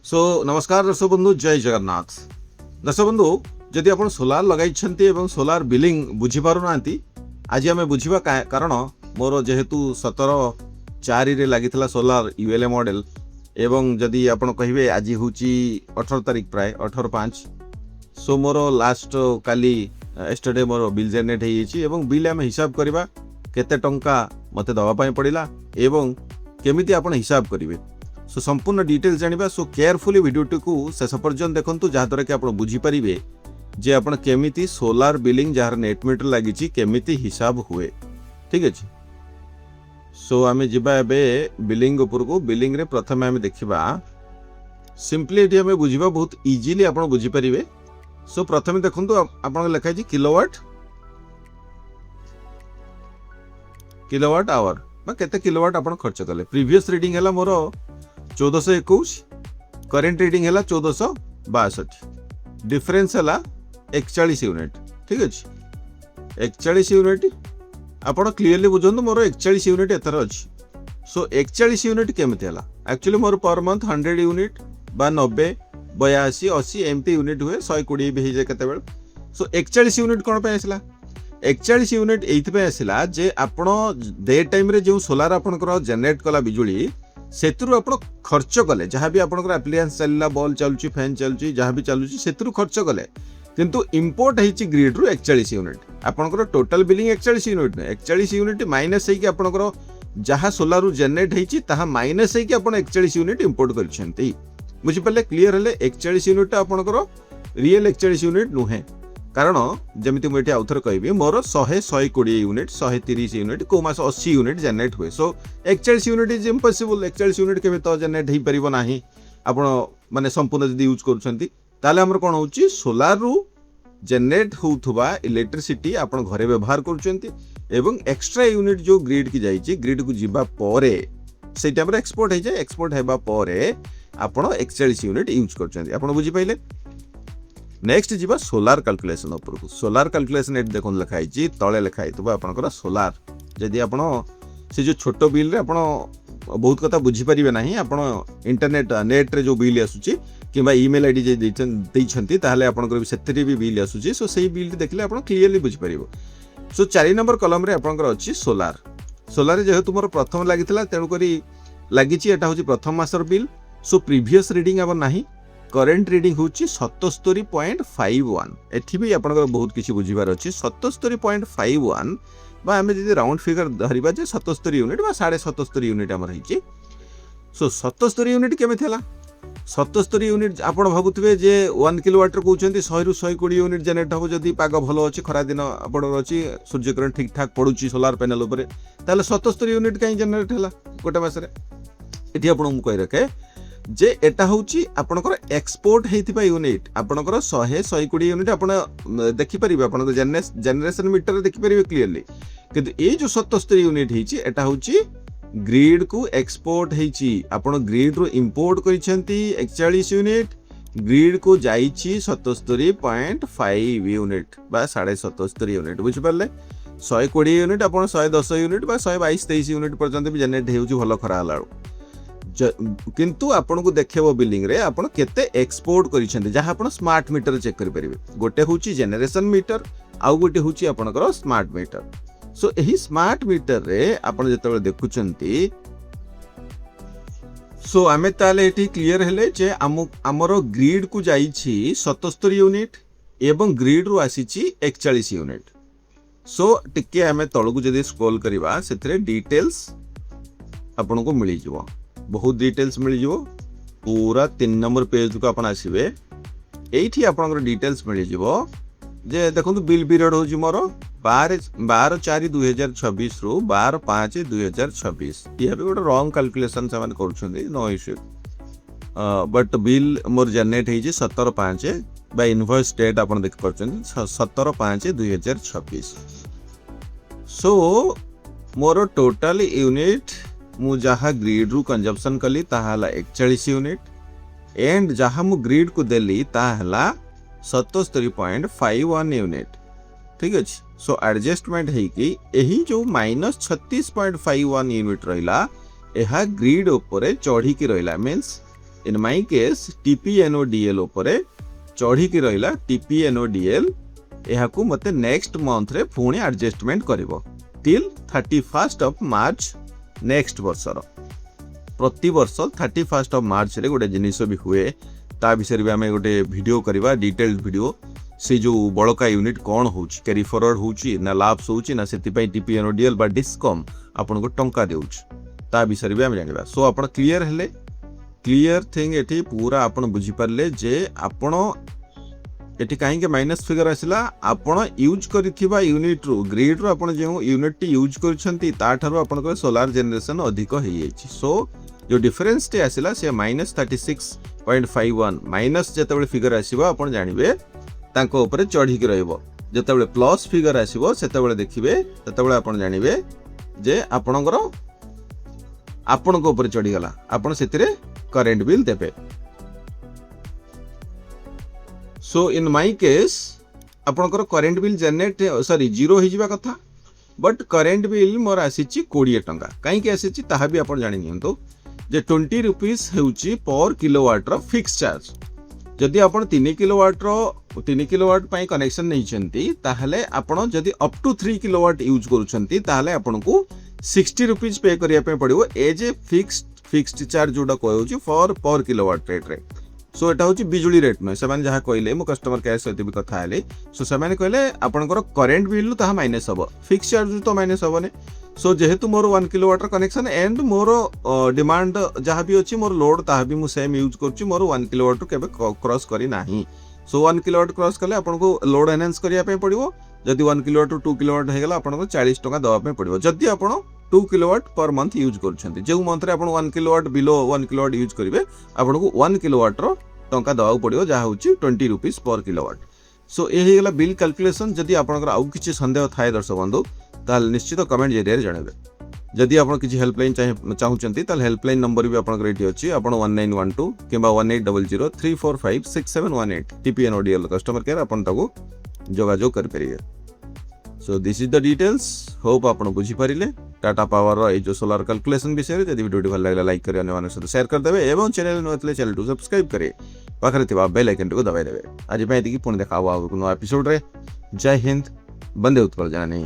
सो नमस्कार दर्शक बंधु, जय जगन्नाथ। दर्शक बंधु, जदि आप सोलार लगाई सोलार बिलिंग बुझी पारु ना, आज आम बुझा कारण मोर जेहेतु 17/4 रे लगी सोलार यूएलए मॉडल एवं जदि आप कहे आज हूँ 18 तारिख प्राय 18/5। सो मोर लास्ट काली एस्टरडे मोर बिल जेनेट हो बिल आम हिसाब करवा केते टंका मते दवापाई पड़िला एवं केमिति आपण हिसाब करेंगे। सो संपूर्ण डिटेल्स जानिबा। सो केयरफुली वीडियोटी को शेष पर्यंत देखंतु जहाँद्वारा कि आपण बुझी पारिबे जे आपण केमिति सोलार बिलिंग जार नेट मीटर लागिची केमिति हिसाब हुए। ठीक अछि। सो आमे जिबा एबे बिलिंग ऊपर को। बिलिंग रे प्रथम आमे देखिबा सिंपली एटी आमे बुझिबा बहुत इजीली आपण बुझी पारिबे। सो प्रथम देखंतु आपण लिखा अछि किलोवाट आवर बा केते किलोवाट आपण खर्च कले। प्रीवियस रीडिंग हैला मोर 1421, करेंट रीडिंग है 1462, डिफरेन्स है 41 यूनिट। ठीक अच्छे 41 यूनिट आप क्लीयरली बुझे मोर 41 यूनिट एथर अच्छी। सो 41 यूनिट केमती है actually more per month 100 unit बा 90 82 80 एमती यूनिट हुए 120 भी हो जाए। सो 41 यूनिट कौन पे आसला? 41 यूनिट ये आसला जे आपण डे टाइम रे जो सोलार आपनकर जनरेट कला बिजुली सेतुरु आपण खर्च कले जहाँ भी आपनकर एप्लियंस चलला बॉल चलुची फैन चलुची जहाँ भी चलुची सेतुरु खर्च कले किंतु इंपोर्ट हेची ग्रिड रु 41 यूनिट। आपनकर टोटल बिलिंग 41 यूनिट ने 41 यूनिट माइनस हेकी आपनकर जहाँ सोलार रु जनरेट हेची ताहा माइनस हेकी आपण 41 यूनिट इंपोर्ट करछंती। बुझि पले? क्लियर हेले 41 यूनिट आपनकर रियल 41 यूनिट नुहे। कारण जमिति मुझे आउ थे कहि मोर 100-120 यूनिट 130 यूनिट को मास 80 यूनिट जनरेट हुए। सो 41 यूनिट इज इम्पॉसिबल। 41 यूनिट केबे तो जनरेट हो परिबो नाही आपण माने संपूर्ण जदि यूज करूछंती ताले हमर कोन होउची सोलार रु जनरेट होउथबा इलेक्ट्रिसिटी आपण घरे व्यवहार करूछंती एवं एक्स्ट्रा यूनिट जो ग्रिड की जाईची ग्रिड को जिबा परे से टाइम रे एक्सपोर्ट हे जाय। एक्सपोर्ट हेबा परे आपण 41 यूनिट यूज करूछंती। आपण बुझी पाइले? नेक्स्ट जीवा सोलार कैलकुलेशन ऊपर को। सोलार कैलकुलेशन एट देखो लिखाई तले लिखाई आपनकर सोलार जदि आपण से जो छोट बिल रे आपण बहुत कथा बुझी परिबे नाही आपण इंटरनेट नेट रे जो बिल आसुची किबा ईमेल आईडी जे दैछंती ताहले आपनकर भी सेतरी भी बिल आसुची। सो सेही बिल देखले आपण क्लियरली बुझी परिबो। सो 4 नंबर कॉलम रे आपनकर अछि सोलार। सोलार जे तुमर प्रथम लागितला तेनु करी लागिची एटा होची प्रथम मासर बिल। सो प्रीवियस रीडिंग अब नाही करेंट रीडिंग होची 77.51। एठी भी आपनकर बहुत किछि बुझिबार अछि। 77.51 बा हमें जदि राउंड फिगर धरिबा जे 77 यूनिट बा 77.5 यूनिट हमर हिची। सो 77 यूनिट केमे थेला? 77 यूनिट आपण भाबुतबे जे 1 किलोवाट रे कहउछंती 100 रु 120 यूनिट जनरेट हो जदि पाग भलो अछि खरा दिन आपण अछि सूर्य किरण ठीक ठाक पडुची सोलार पैनल ऊपर ताले 77 यूनिट काई जनरेट होला गोटे मास रे? एठी आपण मु कहि रखे जे एटा होची आपनकर एक्सपोर्ट हेतिबा यूनिट आपनकर 100-120 यूनिट आपण देखि परिबे आपनकर जनरेशन मीटर देखि परिबे क्लियरली। किंतु ए जो 77 यूनिट हेची एटा होची ग्रिड को एक्सपोर्ट हेची। आपण ग्रिड रो इंपोर्ट करिसेंती 41 यूनिट ग्रिड को जाईची 77.5 यूनिट बा 77.5 यूनिट। बुझि परले? 120 यूनिट आपण 110 यूनिट बा 122-23 यूनिट पर्यंत भी जनरेट हेउची भलो खरा हलाउ। किंतु आपन को देखेबो बिलिंग रे आपन केते एक्सपोर्ट करिसेंती जहां आपन स्मार्ट मीटर चेक करि परिबे। गोटे होची जनरेशन मीटर आउ गोटे होची आपनकर स्मार्ट मीटर। सो एही स्मार्ट मीटर रे आपन जेतेबे देखुचंती सो आमे ताले एठी क्लियर हेले जे हमरो ग्रिड को जाईची 77 यूनिट एवं ग्रिड रो आसीची 41 यूनिट। सो टिके आमे तळु को जदी स्क्रॉल करिबा सेथरे डिटेल्स आपन को मिली जिवो। बहुत डिटेल्स मिल जो पूरा 3 नंबर पेज को अपन आसीबे एठी आपनकर डिटेल्स मिल जिवो जे देखंतु बिल पीरियड हो मोर 12/4/2026 रु 12/5/2026। ये भी गोटे रॉन्ग कैलकुलेशन से माने करूछंदी no issue but bill more generate हेजी 17/5 बाय इनवॉइस डेट अपन देख परछंदी 17/5/2026। सो मोर टोटल यूनिट मु जहाँ ग्रिड रु कंजप्शन कली ताहाला 41 यूनिट एंड जहाँ मु ग्रिड को देली ताहाला 77.51 यूनिट। ठीक अछि। सो एडजस्टमेंट है कि एही जो -36.51 यूनिट रहिला एहा ग्रिड ऊपर चढ़ी की रहिला मींस इन माई केस टीपीएनओडीएल उपरे चढ़ी की रहिला टीपीएनओडीएल एहाकू मते नेक्स्ट मंथ रे पुणी एडजस्टमेंट करिवो till 31st of March next वर्षर प्रति वर्ष 31st ऑफ मार्च रे गोटे जिनिस भी हुए ता विषय भी आम गोटे वीडियो करवा डिटेल्ड वीडियो से जो बड़का यूनिट कौन होची कैरी फॉरवर्ड होची ना लाप्स होची ना सेति पई टीपीएनओडीएल बा डिस्कम आपन को टंका देउछ ता विषय भी आम जानिबा सो आपन क्लियर हेले क्लियर थिंग एठी पूरा आपन बुझी पारले जे आपन एठी काहे के माइनस फिगर आसिला आपन यूज करिथिबा यूनिट रो ग्रिड रो आपन जे यूनिट टी यूज करछंती ता थारो आपन को सोलार जनरेशन अधिक हे जायछि सो जो डिफरेंस टी आसिला से -36.51 माइनस जेतेबेले फिगर आसीबो आपन जानिबे तांको ऊपर चढ़ी के रहइबो जेतेबेले प्लस फिगर आसीबो सेतेबेले देखिबे सेतेबेले आपन जानिबे जे आपनकर आपन को ऊपर चढ़ी गला आपन सेतिरे करेंट बिल देबे सो इन माई केस आपनकर current bill generate sorry zero हो जावा कथा बट करेंट बिल मोर आसीची 20 टंका काई के आसीची ताहा भी आपन जानि नियंतो जे 20 रुपीस हेउची पर किलोवाट रो फिक्स चार्ज जदि आपण 3 किलोवाट रो 3 किलोवाट पई कनेक्शन नै छंती ताहले आपण जदि अप टू 3 किलोवाट यूज करूछंती ताहले आपण को 60 रुपीस पे करिया पे पड़िवो एज ए फिक्स्ड चार्ज जोडा कहउची फॉर पर किलोवाट रेट रे सो एटा होची बिजुली रेट में सेमान जहा कहले मो कस्टमर केयर सहित भी कथा हेले सो सेमान कहले आपनकर करेंट बिल ताहा माइनस हबो फिक्स चार्ज तो माइनस हबो ने सो जेहेतु मोर 1 kilowatt connection and more demand जहा भी अछि मोर लोड ताहा भी मु सेम यूज करछि मोर 1 किलोवाट केबे क्रॉस करी नाही सो 1 किलोवाट क्रॉस करले आपन को लोड एनहांस करिया पे पड़िवो जदि 1 किलोवाट 2 किलोवाट हे गेला आपन को 40 टका दवा पे पड़िवो जदि आपन 2 किलोवाट पर मंथ यूज करछंती जे मंथ रे आपन 1 किलोवाट बिलो 1 किलोवाट यूज करिवे आपन को 1 किलोवाट रो टंका दवा पड़िवो जहा होची 20 रुपीस पर किलोवाट सो ए हे गेला बिल कैलकुलेशन जदि आपन आउ किछि संदेह थाए दर्शक बंधु ताल निश्चित कमेंट जरिया जणाबे जदि आपण किछि हेल्पलाइन चाहूचंती ताल हेल्पलाइन नंबर भी आपन रेडी अछि आपण 1912 किबा 1800 345 6718 टीपीएनओडीएल कस्टमर केयर आपण ताको जोगाजोग कर परिए so this is the details hope आपण बुझी परिले टाटा पावर रो ए जो सोलर कैलकुलेशन विषय जदि वीडियो भल लागला लाइक करियो अन्य साथ शेयर कर देबे एवं चैनल नतले चैनल टू सब्सक्राइब करे पाखरे थिबा बेल आइकन को दबाइ देबे आज पय एतिकी पुणी देखावा कोनो एपिसोड रे जय हिंद बंदे उत्पल जानी।